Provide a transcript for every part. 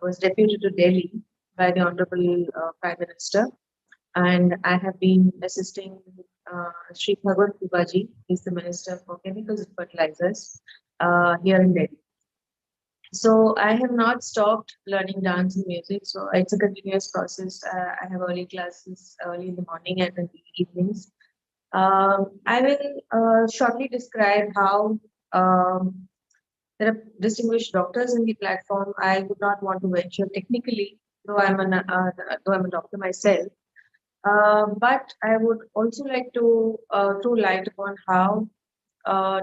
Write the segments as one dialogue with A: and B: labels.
A: was deputed to Delhi by the Honorable Prime Minister, and I have been assisting Sri Bhagwan Tiwari, is the Minister for Chemicals and Fertilizers here in Delhi. So I have not stopped learning dance and music. So it's a continuous process. I have early classes early in the morning and in the evenings. I will shortly describe how there are distinguished doctors in the platform. I would not want to venture technically, though I'm a doctor myself. But I would also like to throw light upon how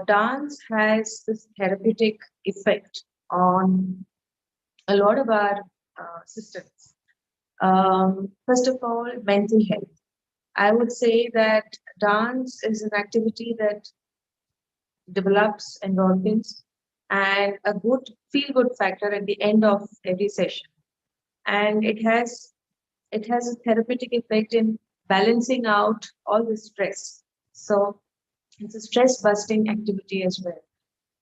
A: dance has this therapeutic effect on a lot of our systems. First of all, mental health. I would say that dance is an activity that develops endorphins and a good feel good factor at the end of every session. And it has a therapeutic effect in balancing out all the stress. So it's a stress busting activity as well.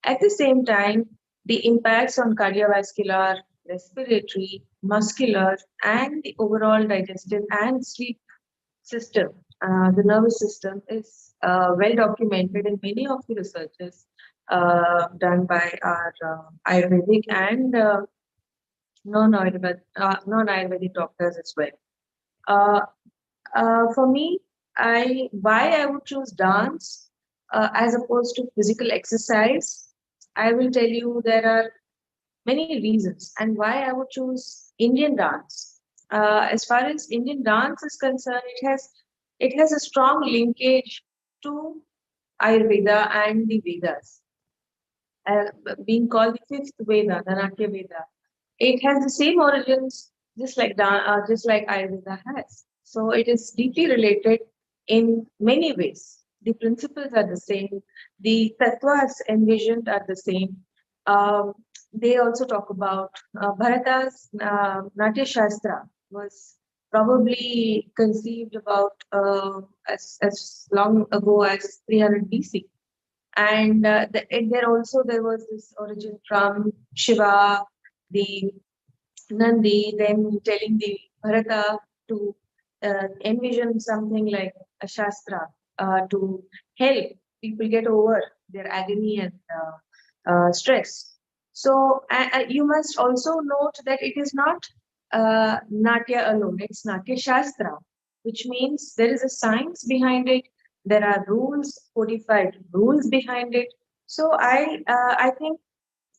A: At the same time, the impacts on cardiovascular, respiratory, muscular, and the overall digestive and sleep system, the nervous system, is well documented in many of the researches done by our Ayurvedic and non-Ayurvedic doctors as well. Uh, for me, why I would choose dance as opposed to physical exercise, I will tell you there are many reasons and why I would choose Indian dance. As far as Indian dance is concerned, it has a strong linkage to Ayurveda and the Vedas, uh, being called the fifth Veda, the Natya Veda. It has the same origins, just like Ayurveda has. So it is deeply related in many ways. The principles are the same. The tattvas envisioned are the same. Um, they also talk about Bharata's Natya Shastra was probably conceived about as long ago as 300 BC. And there was this origin from Shiva, the Nandi, then telling the Bharata to envision something like a Shastra to help people get over their agony and stress. So you must also note that it is not Natya alone, it's Natya Shastra, which means there is a science behind it, there are rules, codified rules behind it. So I think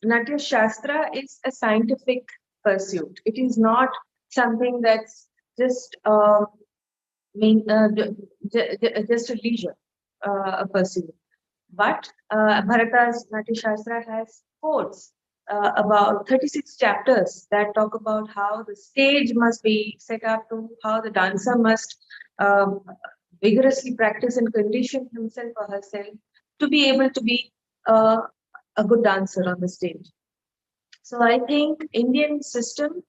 A: Natya Shastra is a scientific pursuit. It is not something that's just just a leisure, a pursuit. But Bharata's Natya Shastra has codes, about 36 chapters that talk about how the stage must be set up, to how the dancer must um, vigorously practice and condition himself or herself to be able to be uh, a good dancer on the stage. So I think Indian system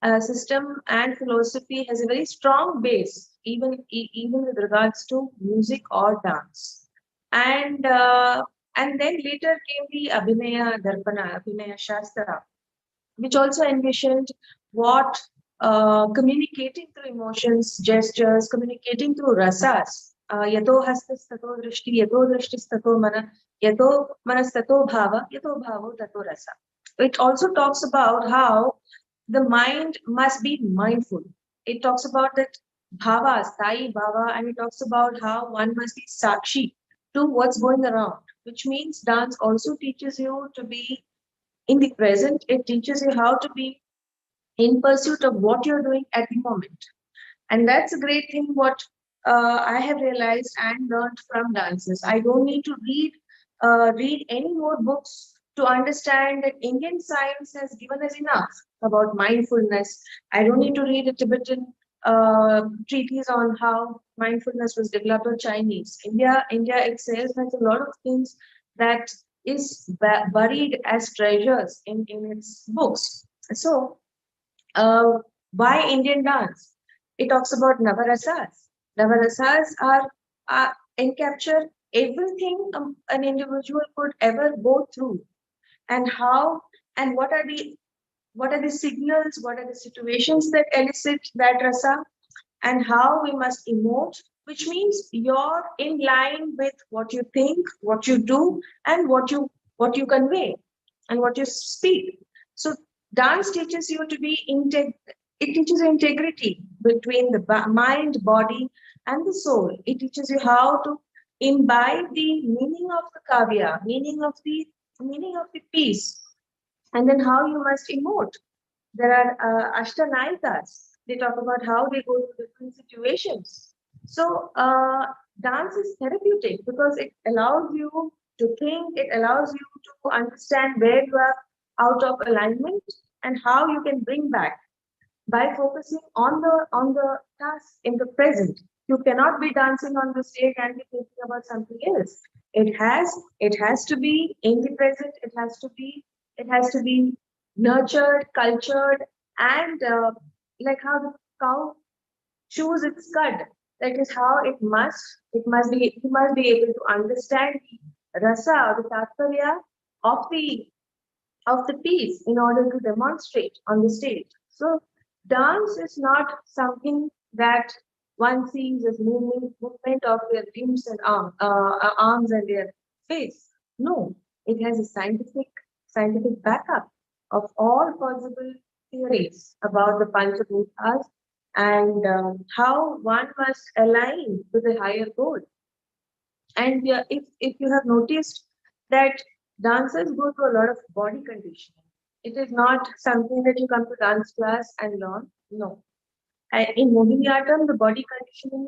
A: and philosophy has a very strong base, even with regards to music or dance. And then later came the Abhinaya Shastra, which also envisioned what communicating through emotions, gestures, communicating through rasas. Yato hastas tato drishti, yato drishtis tato mana, yato manas tato bhava, yato bhavo tato rasa. It also talks about how the mind must be mindful. It talks about that bhava, sai bhava, and it talks about how one must be sakshi to what's going around, which means dance also teaches you to be in the present. It teaches you how to be in pursuit of what you're doing at the moment. And that's a great thing what I have realized and learned from dances. I don't need to read any more books to understand that Indian science has given us enough about mindfulness. I don't need to read a Tibetan treatise on how mindfulness was developed, or Chinese. India itself has a lot of things that is buried as treasures in its books. So uh, why Indian dance? It talks about Navarasas. Navarasas are encapture everything an individual could ever go through, and how and what are the what are the signals, what are the situations that elicit that rasa, and how we must emote, which means you're in line with what you think, what you do, and what you convey and what you speak. So dance teaches you to be it teaches you integrity between the mind, body, and the soul. It teaches you how to imbibe the meaning of the kavya, meaning of the piece, and then how you must emote. There are Ashtanayikas. They talk about how they go through different situations. So, dance is therapeutic because it allows you to think, it allows you to understand where you are out of alignment and how you can bring back by focusing on the task in the present. You cannot be dancing on the stage and be thinking about something else. It has to be in the present. It has to be nurtured, cultured, and like how the cow chews its cud. That is how it must be able to understand the rasa or the tatparya of the piece in order to demonstrate on the stage. So dance is not something that one sees as movement of their limbs and arms and their face. No, it has a scientific backup of all possible theories about the Panchabhutas and how one must align with a higher goal. And yeah, if you have noticed that dancers go through a lot of body conditioning, it is not something that you come to dance class and learn. No. In Mohiniyattam, the body conditioning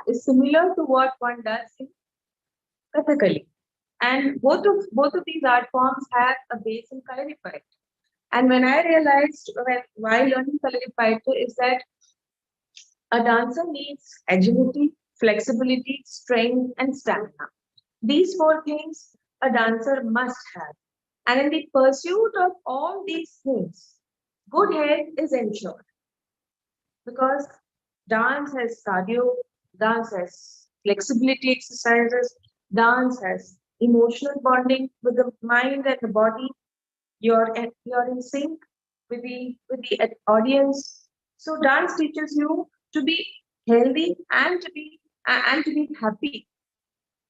A: is similar to what one does in Kathakali. And both of these art forms have a base in Kalaripayattu. And when I realized while learning Kalaripayattu is that a dancer needs agility, flexibility, strength, and stamina. These four things a dancer must have. And in the pursuit of all these things, good health is ensured because dance has cardio, dance has flexibility exercises, dance has emotional bonding with the mind and the body. You're in sync with the audience. So dance teaches you to be healthy and to be happy.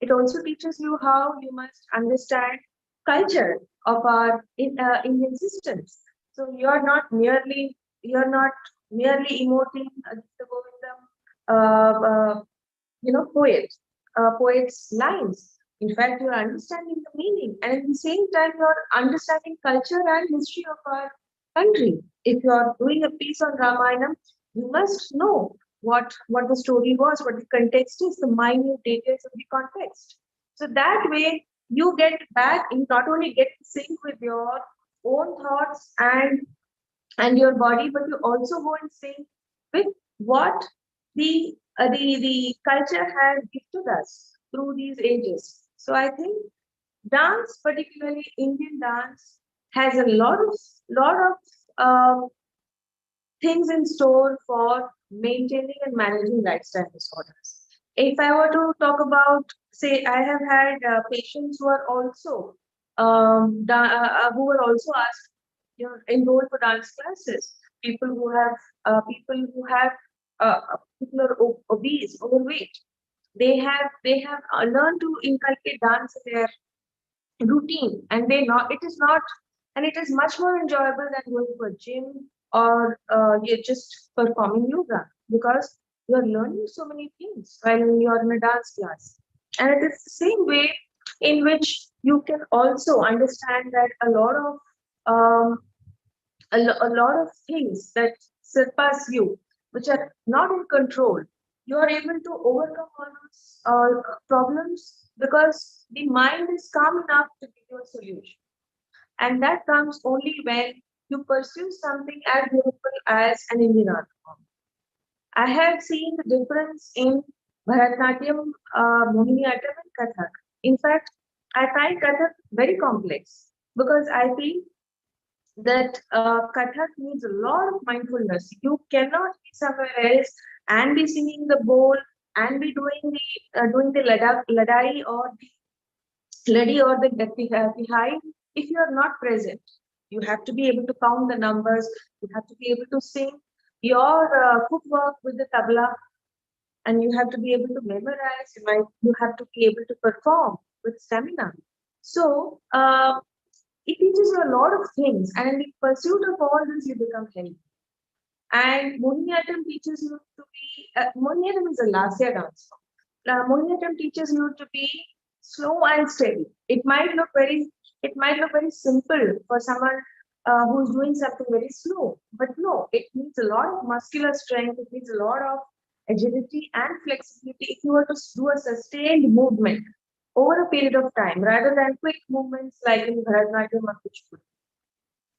A: It also teaches you how you must understand culture of our Indian systems. So you're not merely emoting the Govindam, poet's lines. In fact, you're understanding the meaning, and at the same time, you're understanding culture and history of our country. If you're doing a piece on Ramayana, you must know what the story was, what the context is, the minute details of the context. So that way, you get back, you not only get to sync with your own thoughts and your body, but you also go in sync with what the culture has gifted us through these ages. So I think dance, particularly Indian dance, has a lot of things in store for maintaining and managing lifestyle disorders. If I were to talk about, say, I have had patients who are also who were also asked, enroll for dance classes. People who are obese, overweight. They have learned to inculcate dance in their routine, and it is much more enjoyable than going to a gym or you're just performing yoga because you're learning so many things while you're in a dance class. And it is the same way in which you can also understand that um, a lot of things that surpass you, which are not in control, you are able to overcome all those problems because the mind is calm enough to give you a solution. And that comes only when you pursue something as beautiful as an Indian art form. I have seen the difference in Bharatanatyam, Mohiniyattam, and Kathak. In fact, I find Kathak very complex because I feel that Kathak needs a lot of mindfulness. You cannot be somewhere else and be singing the bowl and be doing the ladai or the lady or the behind if you are not present. You have to be able to count the numbers. You have to be able to sing your footwork with the tabla, and you have to be able to memorize. You have to be able to perform with stamina. So it teaches you a lot of things, and in the pursuit of all this, you become healthy. And Mohiniyattam teaches you to be. Mohiniyattam is a Lasya dance form. Mohiniyattam teaches you to be slow and steady. It might look very simple for someone who's doing something very slow, but no, it needs a lot of muscular strength. It needs a lot of agility and flexibility if you were to do a sustained movement over a period of time, rather than quick movements like in Bharatanatyam or Kuchipudi.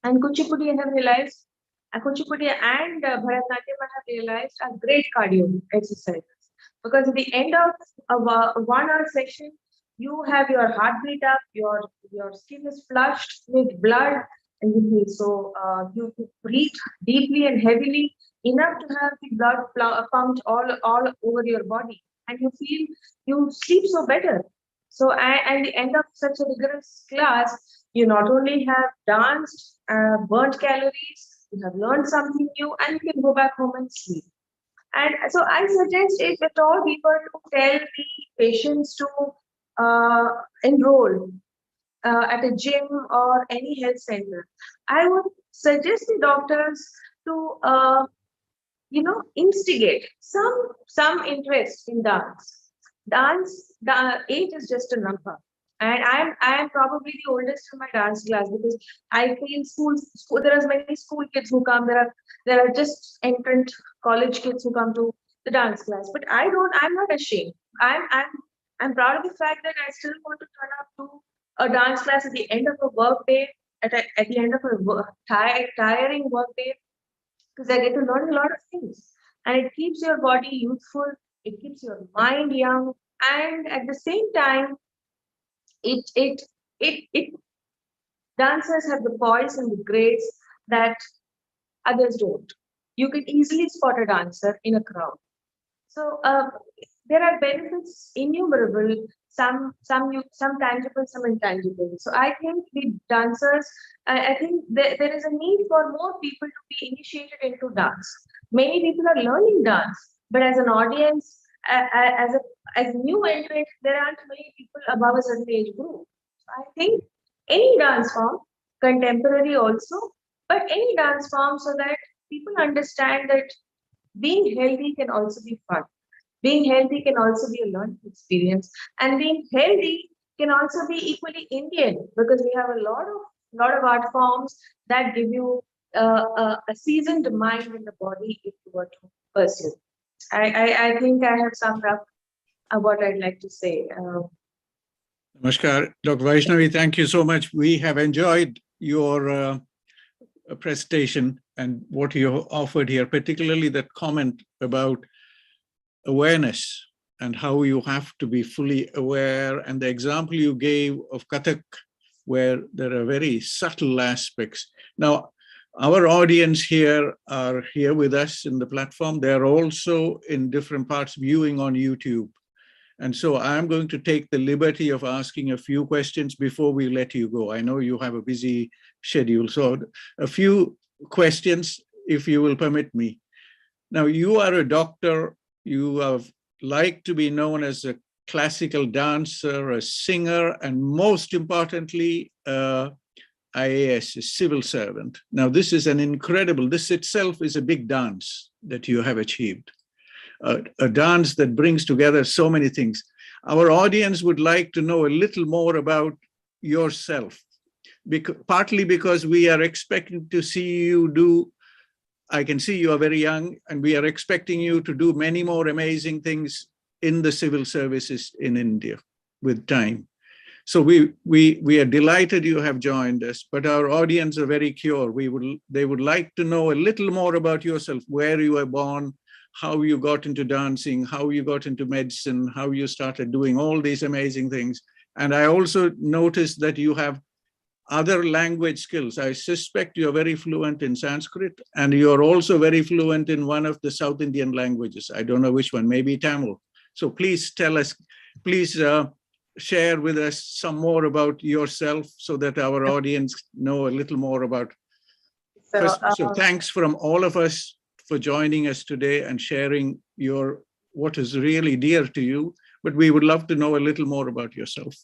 A: And Kuchipudi, I have realized, Kuchipudi and Bharatanatyam, I have realized, are great cardio exercises, because at the end of a 1 hour session, you have your heartbeat up, your skin is flushed with blood, and you feel so you breathe deeply and heavily enough to have the blood pumped all over your body, and you sleep so better. So at the end of such a rigorous class, you not only have danced, burnt calories, you have learned something new, and you can go back home and sleep. And so I suggest, if at all we were to tell the patients to enroll at a gym or any health center, I would suggest the doctors to instigate some interest in dance. The age is just a number, and I am probably the oldest in my dance class, because I feel school there are many school kids who come. There are just entrant college kids who come to the dance class, but I'm not ashamed. I'm proud of the fact that I still want to turn up to a dance class at the end of a work day, at the end of a tiring work day, because I get to learn a lot of things, and it keeps your body youthful, it keeps your mind young, and at the same time, it dancers have the poise and the grace that others don't. You can easily spot a dancer in a crowd. So there are benefits innumerable, some tangible, some intangible. So I think the dancers, I think there is a need for more people to be initiated into dance. Many people are learning dance, but as an audience, as a new entrant, there aren't many people above a certain age group. So I think any dance form, contemporary also, but any dance form, so that people understand that being healthy can also be fun. Being healthy can also be a learning experience, and being healthy can also be equally Indian, because we have a lot of art forms that give you a seasoned mind and the body if you were to pursue. I think I have summed up what I'd like to say.
B: Namaskar, Dr. Vaishnavi, thank you so much. We have enjoyed your presentation and what you offered here, particularly that comment about awareness and how you have to be fully aware, and the example you gave of Kathak, where there are very subtle aspects. Now, our audience here are here with us in the platform. They're also in different parts viewing on YouTube. And so I'm going to take the liberty of asking a few questions before we let you go. I know you have a busy schedule. So a few questions, if you will permit me. Now, you are a doctor. You have like to be known as a classical dancer, a singer, and most importantly, IAS, a civil servant. Now, this is this itself is a big dance that you have achieved. A dance that brings together so many things. Our audience would like to know a little more about yourself, partly because we are expecting to see you do, I can see you are very young, and we are expecting you to do many more amazing things in the civil services in India with time. So we are delighted you have joined us, but our audience are very curious. They would like to know a little more about yourself, where you were born, how you got into dancing, how you got into medicine, how you started doing all these amazing things. And I also noticed that you have other language skills. I suspect you're very fluent in Sanskrit, and you're also very fluent in one of the South Indian languages. I don't know which one, maybe Tamil. So please tell us, please share with us some more about yourself so that our audience know a little more about? So thanks from all of us for joining us today and sharing what is really dear to you, but we would love to know a little more about yourself.